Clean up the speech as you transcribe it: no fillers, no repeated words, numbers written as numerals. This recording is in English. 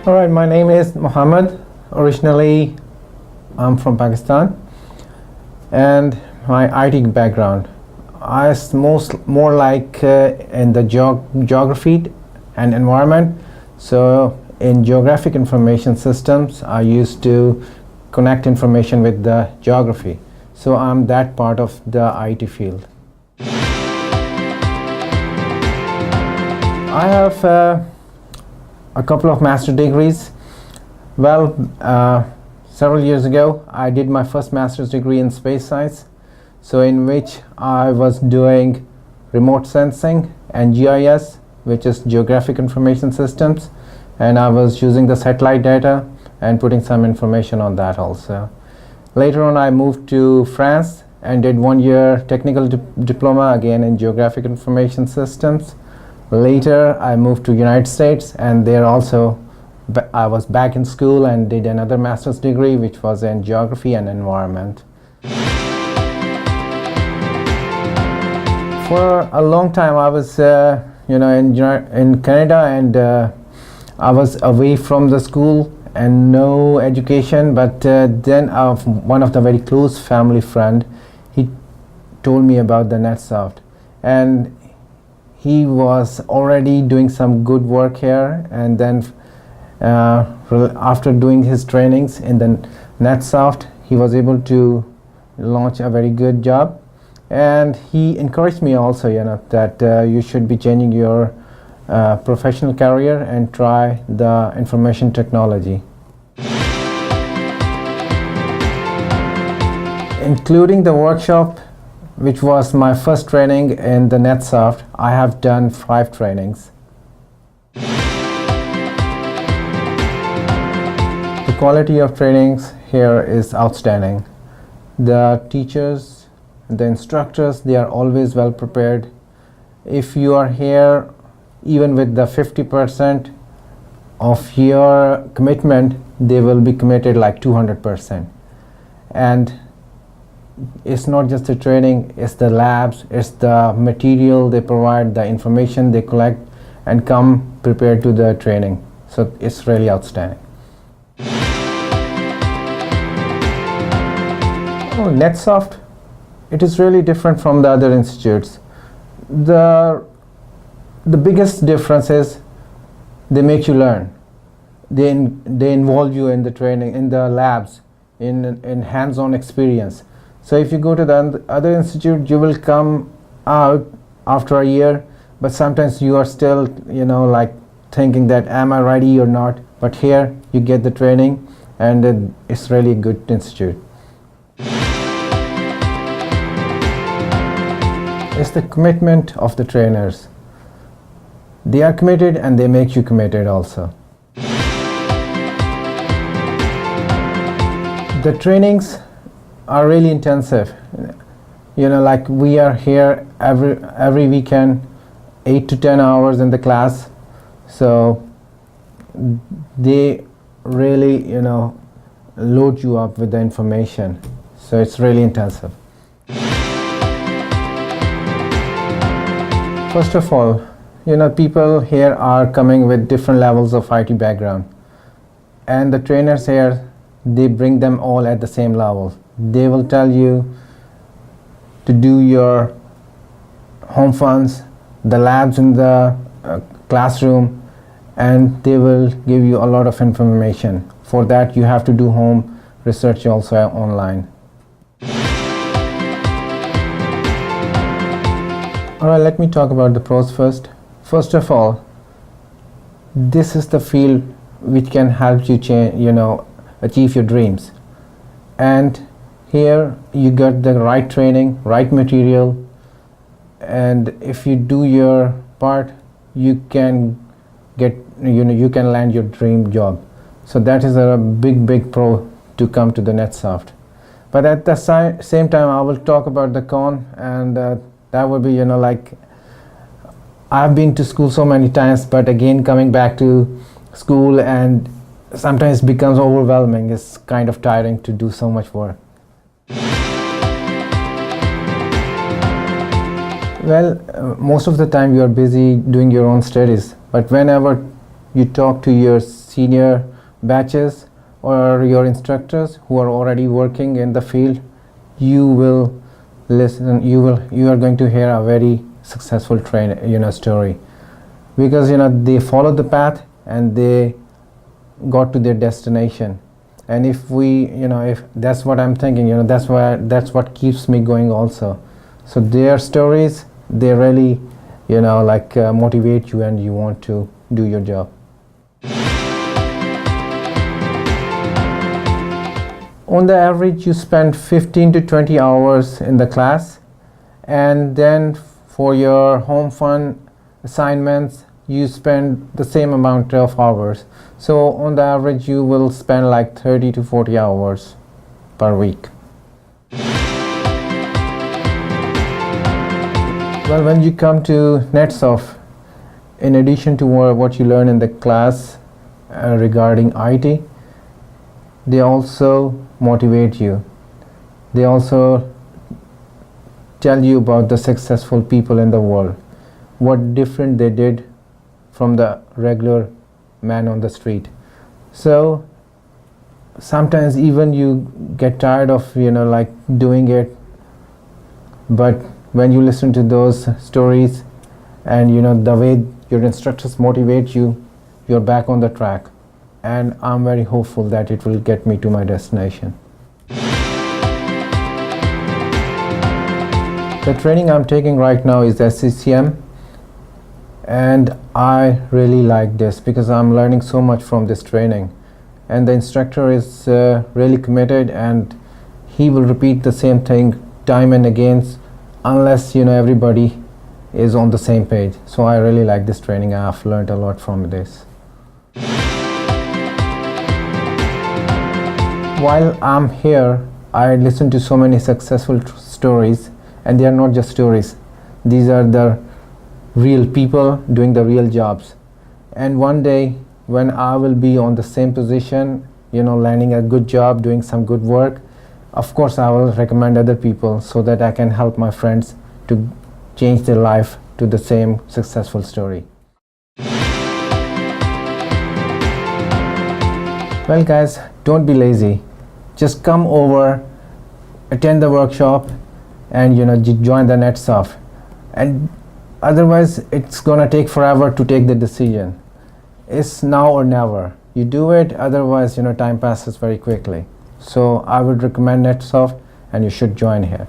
All right, my name is Muhammad. Originally, I'm from Pakistan, and my IT background. I was more like in the geography and environment. So in Geographic Information Systems, I used to connect information with the geography. So I'm that part of the IT field. I have a couple of master degrees. Well, several years ago, I did my first master's degree in space science, so in which I was doing remote sensing and GIS, which is Geographic Information Systems, and I was using the satellite data and putting some information on that also. Later on, I moved to France and did 1 year technical diploma again in Geographic Information Systems. Later, I moved to United States, and there also I was back in school and did another master's degree, which was in geography and environment. For a long time, I was, in Canada, and I was away from the school and no education. But then one of the very close family friend, he told me about the NetSoft, and he was already doing some good work here, and then after doing his trainings in the NetSoft, he was able to launch a very good job, and he encouraged me also, that you should be changing your professional career and try the information technology. Including the workshop, which was my first training in the NetSoft, I have done 5 trainings. The quality of trainings here is outstanding. The teachers, the instructors, they are always well prepared. If you are here even with the 50% of your commitment, they will be committed like 200%. And it's not just the training, it's the labs, it's the material they provide, the information they collect, and come prepared to the training. So it's really outstanding. NetSoft, it is really different from the other institutes. The biggest difference is they make you learn. They involve you in the training, in the labs, in hands-on experience. So if you go to the other institute, you will come out after a year, but sometimes you are still, like thinking that am I ready or not. But here you get the training, and it's really a good institute. It's the commitment of the trainers. They are committed and they make you committed also. The trainings are really intensive. Like we are here every weekend, 8 to 10 hours in the class. So they really, load you up with the information. So it's really intensive. First of all, people here are coming with different levels of IT background, and the trainers here, they bring them all at the same level. They will tell you to do your home funds, the labs in the classroom, and they will give you a lot of information. For that, you have to do home research also online. All right, let me talk about the pros first. First of all, this is the field which can help you achieve your dreams. And here you got the right training, right material, and if you do your part, you can land your dream job. So that is a big pro to come to the NetSoft. But at the same time, I will talk about the con, and that would be, like I've been to school so many times, but again coming back to school and sometimes becomes overwhelming. It's kind of tiring to do so much work. Well, most of the time you are busy doing your own studies, but whenever you talk to your senior batches or your instructors who are already working in the field, you will listen, you are going to hear a very successful story, because they followed the path and they got to their destination. And if that's what I'm thinking, that's what keeps me going also. So their stories, they really motivate you, and you want to do your job. On the average, you spend 15 to 20 hours in the class, and then for your home fun assignments, you spend the same amount of hours. So on the average, you will spend like 30 to 40 hours per week. Well, when you come to NetSoft, in addition to what you learn in the class regarding IT, they also motivate you. They also tell you about the successful people in the world, what different they did from the regular man on the street. So sometimes even you get tired of doing it, but when you listen to those stories and the way your instructors motivate you, you're back on the track. And I'm very hopeful that it will get me to my destination. The training I'm taking right now is SCCM, and I really like this because I'm learning so much from this training, and the instructor is really committed, and he will repeat the same thing time and again unless everybody is on the same page. So I really like this training. I've learned a lot from this. While I'm here, I listen to so many successful stories, and they are not just stories. These are the real people doing the real jobs. And one day when I will be on the same position, landing a good job, doing some good work, of course I will recommend other people so that I can help my friends to change their life to the same successful story. Well guys, don't be lazy. Just come over, attend the workshop, and join the NetSoft. And otherwise it's gonna take forever to take the decision. It's now or never. You do it, otherwise time passes very quickly. So I would recommend NetSoft, and you should join here.